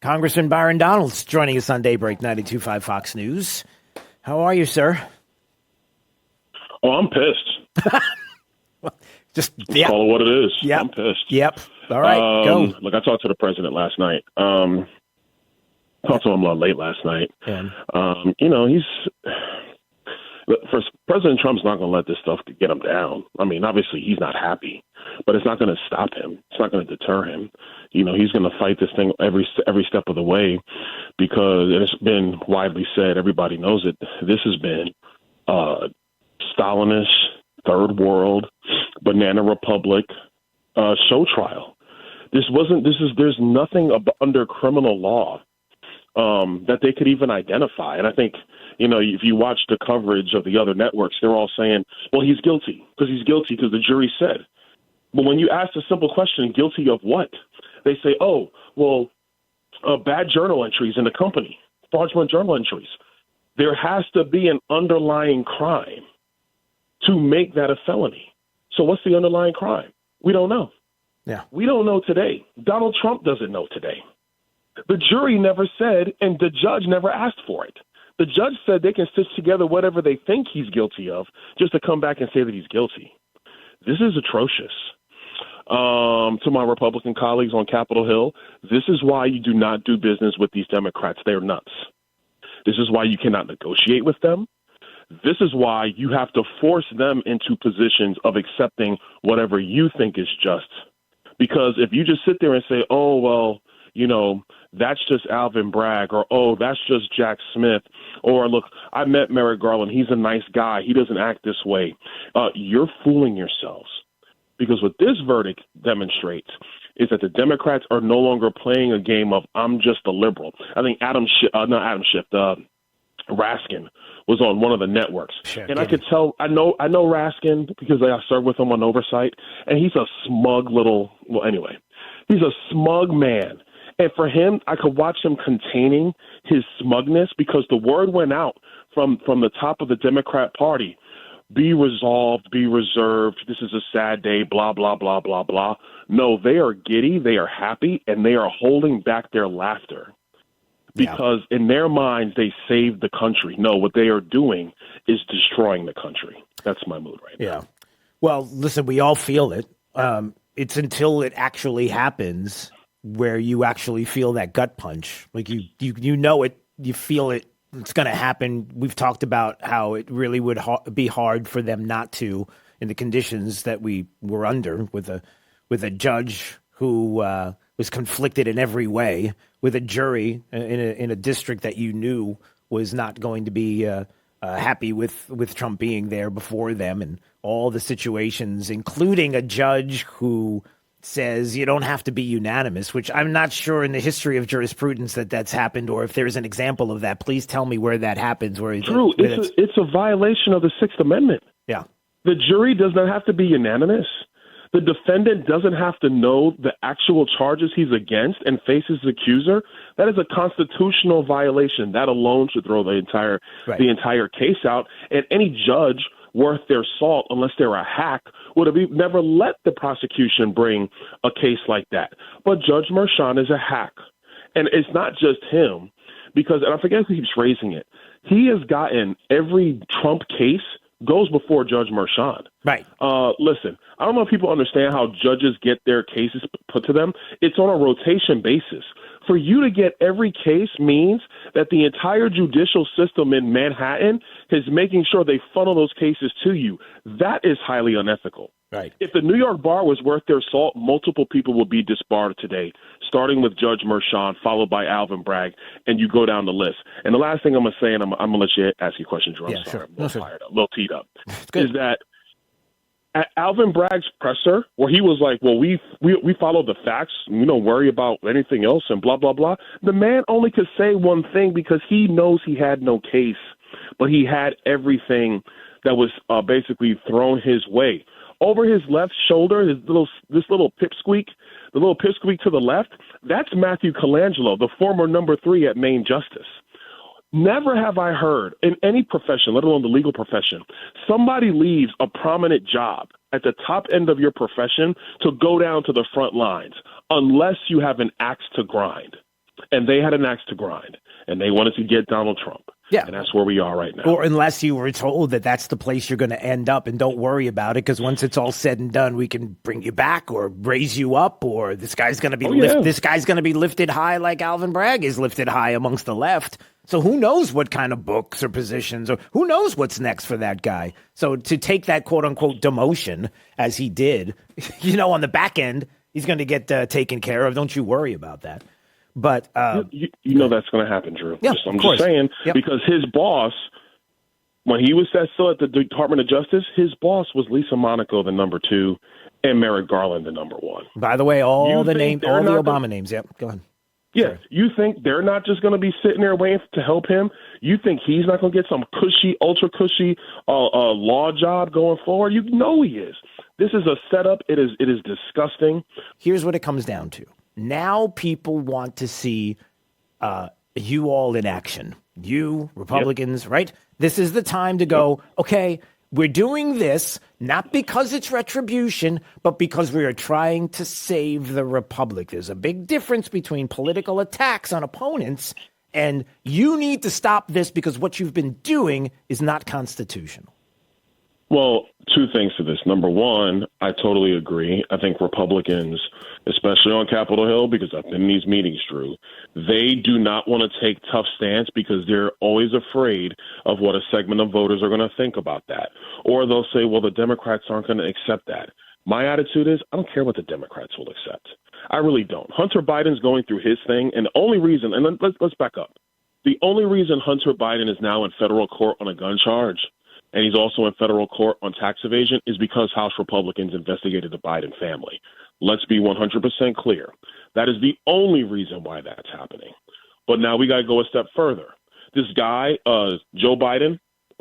Congressman Byron Donalds joining us on Daybreak 92.5 Fox News. How are you, sir? Oh, I'm pissed. Just call it what it is. Yep. I'm pissed. Yep. All right, go. Look, I talked to the president last night. Talked to him late last night. Yeah. First, President Trump's not going to let this stuff get him down. I mean, obviously, he's not happy, but it's not going to stop him. It's not going to deter him. He's going to fight this thing every step of the way because it's been widely said, everybody knows it, this has been Stalinist, third world, banana republic show trial. There's nothing under criminal law that they could even identify. And I think, if you watch the coverage of the other networks, they're all saying, well, he's guilty because the jury said. But when you ask a simple question, guilty of what? They say, bad journal entries in the company, fraudulent journal entries. There has to be an underlying crime to make that a felony. So what's the underlying crime? We don't know. Yeah. We don't know today. Donald Trump doesn't know today. The jury never said, and the judge never asked for it. The judge said they can stitch together whatever they think he's guilty of just to come back and say that he's guilty. This is atrocious. To my Republican colleagues on Capitol Hill, this is why you do not do business with these Democrats. They're nuts. This is why you cannot negotiate with them. This is why you have to force them into positions of accepting whatever you think is just. Because if you just sit there and say, that's just Alvin Bragg, or, that's just Jack Smith, or, look, I met Merrick Garland. He's a nice guy. He doesn't act this way. You're fooling yourselves. Because what this verdict demonstrates is that the Democrats are no longer playing a game of I'm just a liberal. I think Raskin was on one of the networks. Sure, and I could tell, I know Raskin because I served with him on oversight, and he's a smug he's a smug man. And for him, I could watch him containing his smugness because the word went out from the top of the Democrat Party. Be resolved, be reserved. This is a sad day, blah, blah, blah, blah, blah. No, they are giddy, they are happy, and they are holding back their laughter because in their minds, they saved the country. No, what they are doing is destroying the country. That's my mood right now. Yeah. Well, listen, we all feel it. It's until it actually happens where you actually feel that gut punch. Like you know it, you feel it. It's going to happen. We've talked about how it really would be hard for them not to, in the conditions that we were under, with a judge who was conflicted in every way, with a jury in a district that you knew was not going to be happy with Trump being there before them, and all the situations, including a judge who says you don't have to be unanimous, which I'm not sure in the history of jurisprudence that's happened, or if there's an example of that. Please tell me where that happens. True. It's a violation of the Sixth Amendment. Yeah. The jury does not have to be unanimous. The defendant doesn't have to know the actual charges he's against and face his accuser. That is a constitutional violation. That alone should throw the entire case out. And any judge worth their salt, unless they're a hack, would have never let the prosecution bring a case like that. But Judge Merchan is a hack. And it's not just him, because, and I forget who keeps raising it, he has gotten every Trump case goes before Judge Merchan. Right. Listen, I don't know if people understand how judges get their cases put to them. It's on a rotation basis. For you to get every case means that the entire judicial system in Manhattan is making sure they funnel those cases to you. That is highly unethical. Right. If the New York bar was worth their salt, multiple people would be disbarred today, starting with Judge Merchan, followed by Alvin Bragg, and you go down the list. And the last thing I'm going to say, and I'm going to let you ask your question, Drew. I'm sorry. I'm fired up, a little teed up. Is that at Alvin Bragg's presser, where he was like, well, we follow the facts, we don't worry about anything else, and blah, blah, blah. The man only could say one thing because he knows he had no case, but he had everything that was basically thrown his way. Over his left shoulder, this little pipsqueak, the little pipsqueak to the left, that's Matthew Colangelo, the former number 3 at Maine Justice. Never have I heard in any profession, let alone the legal profession, somebody leaves a prominent job at the top end of your profession to go down to the front lines unless you have an axe to grind. and they had an axe to grind, and they wanted to get Donald Trump. Yeah. And that's where we are right now. Or unless you were told that that's the place you're going to end up and don't worry about it, because once it's all said and done, we can bring you back or raise you up, or this guy's going to be this guy's going to be lifted high like Alvin Bragg is lifted high amongst the left. So who knows what kind of books or positions, or who knows what's next for that guy. So to take that quote unquote demotion as he did, on the back end, he's going to get taken care of. Don't you worry about that. But you know that's going to happen, Drew. Yeah, I'm just saying, yep. Because his boss, when he was still at the Department of Justice, his boss was Lisa Monaco, the number 2, and Merrick Garland, the number 1. By the way, all the Obama names. Yep, go ahead. Yeah, Sorry. You think they're not just going to be sitting there waiting to help him? You think he's not going to get some cushy, ultra cushy law job going forward? You know he is. This is a setup. It is disgusting. Here's what it comes down to. Now people want to see you all in action. You, Republicans, yep. Right? This is the time to go, okay, we're doing this not because it's retribution, but because we are trying to save the republic. There's a big difference between political attacks on opponents and you need to stop this because what you've been doing is not constitutional. Well, 2 things to this. Number 1, I totally agree. I think Republicans, especially on Capitol Hill, because I've been in these meetings, Drew, they do not want to take tough stance because they're always afraid of what a segment of voters are going to think about that. Or they'll say, well, the Democrats aren't going to accept that. My attitude is, I don't care what the Democrats will accept. I really don't. Hunter Biden's going through his thing, and the only reason, and let's back up. The only reason Hunter Biden is now in federal court on a gun charge, and he's also in federal court on tax evasion, is because House Republicans investigated the Biden family. Let's be 100% clear. That is the only reason why that's happening. But now we got to go a step further. This guy, Joe Biden,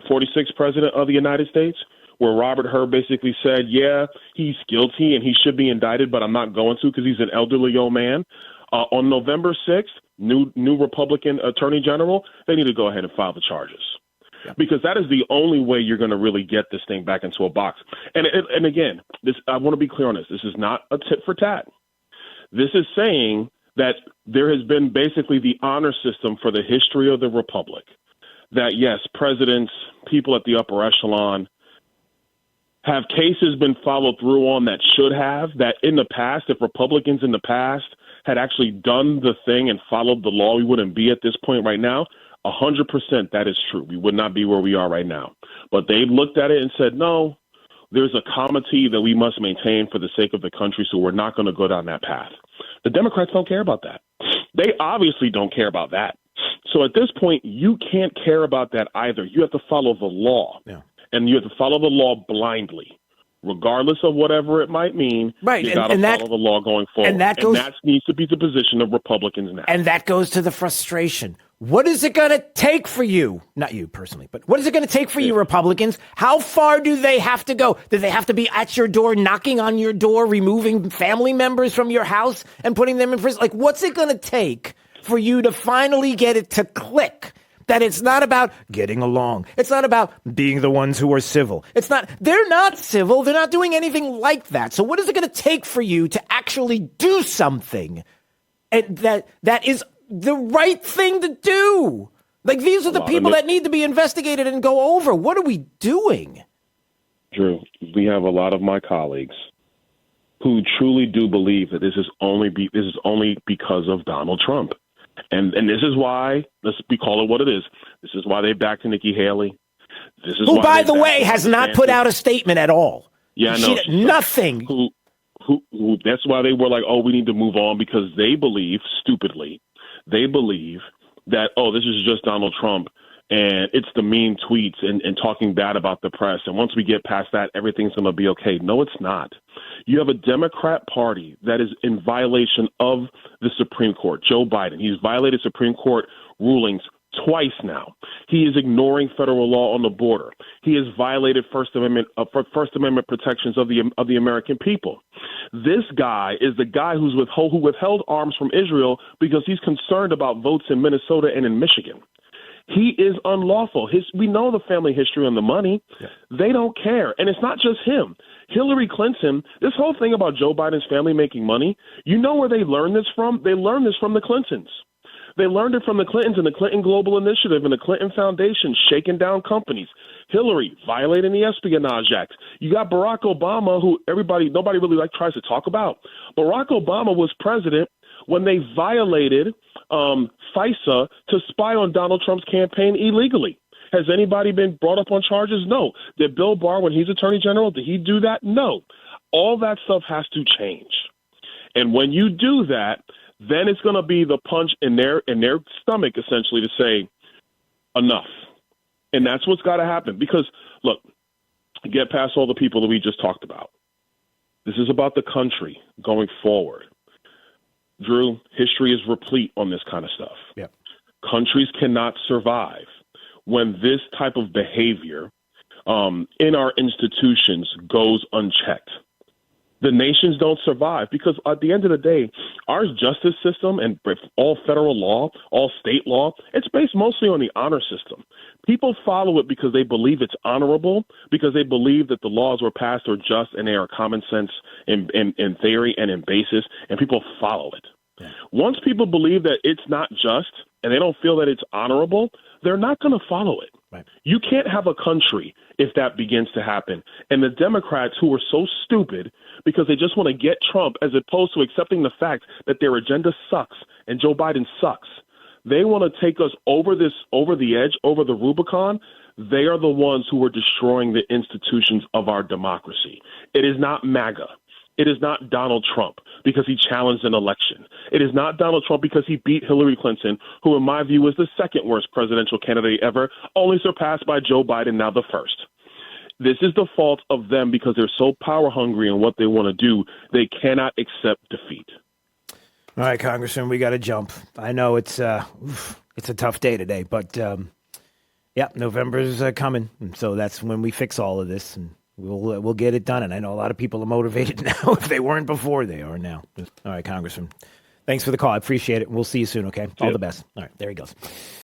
46th president of the United States, where Robert Hur basically said, yeah, he's guilty and he should be indicted, but I'm not going to because he's an elderly old man. On November 6th, new Republican attorney general, they need to go ahead and file the charges. Yeah. Because that is the only way you're going to really get this thing back into a box. And again, I want to be clear on this. This is not a tit for tat. This is saying that there has been basically the honor system for the history of the republic. That, yes, presidents, people at the upper echelon, have cases been followed through on that should have, that in the past, if Republicans in the past had actually done the thing and followed the law, we wouldn't be at this point right now. 100% that is true. We would not be where we are right now. But they looked at it and said, no, there's a comity that we must maintain for the sake of the country, so we're not going to go down that path. The Democrats don't care about that. They obviously don't care about that. So at this point, you can't care about that either. You have to follow the law. Yeah. And you have to follow the law blindly. Regardless of whatever it might mean, right. You got to follow the law going forward. And that needs to be the position of Republicans now. And that goes to the frustration. What is it going to take for you? Not you personally, but what is it going to take for you, Republicans? How far do they have to go? Do they have to be at your door, knocking on your door, removing family members from your house and putting them in prison? Like, what's it going to take for you to finally get it to click? That it's not about getting along. It's not about being the ones who are civil. They're not civil. They're not doing anything like that. So what is it going to take for you to actually do something and that is the right thing to do? Like, these are the people that need to be investigated and go over. What are we doing? Drew, we have a lot of my colleagues who truly do believe that this is only because of Donald Trump. And this is why, we call it what it is. This is why they backed Nikki Haley. Who, by the way, has not put out a statement at all. Yeah, I know. Nothing. Who, that's why they were like, oh, we need to move on, because they believe, stupidly, that, oh, this is just Donald Trump and it's the mean tweets and talking bad about the press. And once we get past that, everything's going to be okay. No, it's not. You have a Democrat Party that is in violation of the Supreme Court. Joe Biden, he's violated Supreme Court rulings twice now. He is ignoring federal law on the border. He has violated First Amendment protections of the American people. This guy is the guy who withheld arms from Israel because he's concerned about votes in Minnesota and in Michigan. He is unlawful. We know the family history and the money. Yeah. They don't care. And it's not just him. Hillary Clinton, this whole thing about Joe Biden's family making money, you know where they learned this from? They learned this from the Clintons. They learned it from the Clintons and the Clinton Global Initiative and the Clinton Foundation shaking down companies. Hillary violating the Espionage Act. You got Barack Obama, who nobody really tries to talk about. Barack Obama was president when they violated FISA to spy on Donald Trump's campaign illegally. Has anybody been brought up on charges? No. Did Bill Barr, when he's Attorney General, did he do that? No. All that stuff has to change. And when you do that, then it's going to be the punch in their stomach, essentially, to say, enough. And that's what's got to happen. Because, look, get past all the people that we just talked about. This is about the country going forward. Drew, history is replete on this kind of stuff. Yep. Countries cannot survive when this type of behavior in our institutions goes unchecked. The nations don't survive because at the end of the day, our justice system and all federal law, all state law, it's based mostly on the honor system. People follow it because they believe it's honorable, because they believe that the laws were passed are just and they are common sense in theory and in basis, and people follow it. Yeah. Once people believe that it's not just and they don't feel that it's honorable, they're not going to follow it. Right. You can't have a country if that begins to happen. And the Democrats, who are so stupid because they just want to get Trump as opposed to accepting the fact that their agenda sucks and Joe Biden sucks, they want to take us over the edge, over the Rubicon. They are the ones who are destroying the institutions of our democracy. It is not MAGA. It is not Donald Trump because he challenged an election. It is not Donald Trump because he beat Hillary Clinton, who in my view is the second worst presidential candidate ever, only surpassed by Joe Biden, now the first. This is the fault of them because they're so power hungry in what they want to do. They cannot accept defeat. All right, Congressman, we got to jump. I know it's a tough day today, but November's coming, and so that's when we fix all of this and we'll get it done. And I know a lot of people are motivated now. If they weren't before, they are now. All right, Congressman. Thanks for the call. I appreciate it. We'll see you soon, okay? All the best. All right, there he goes.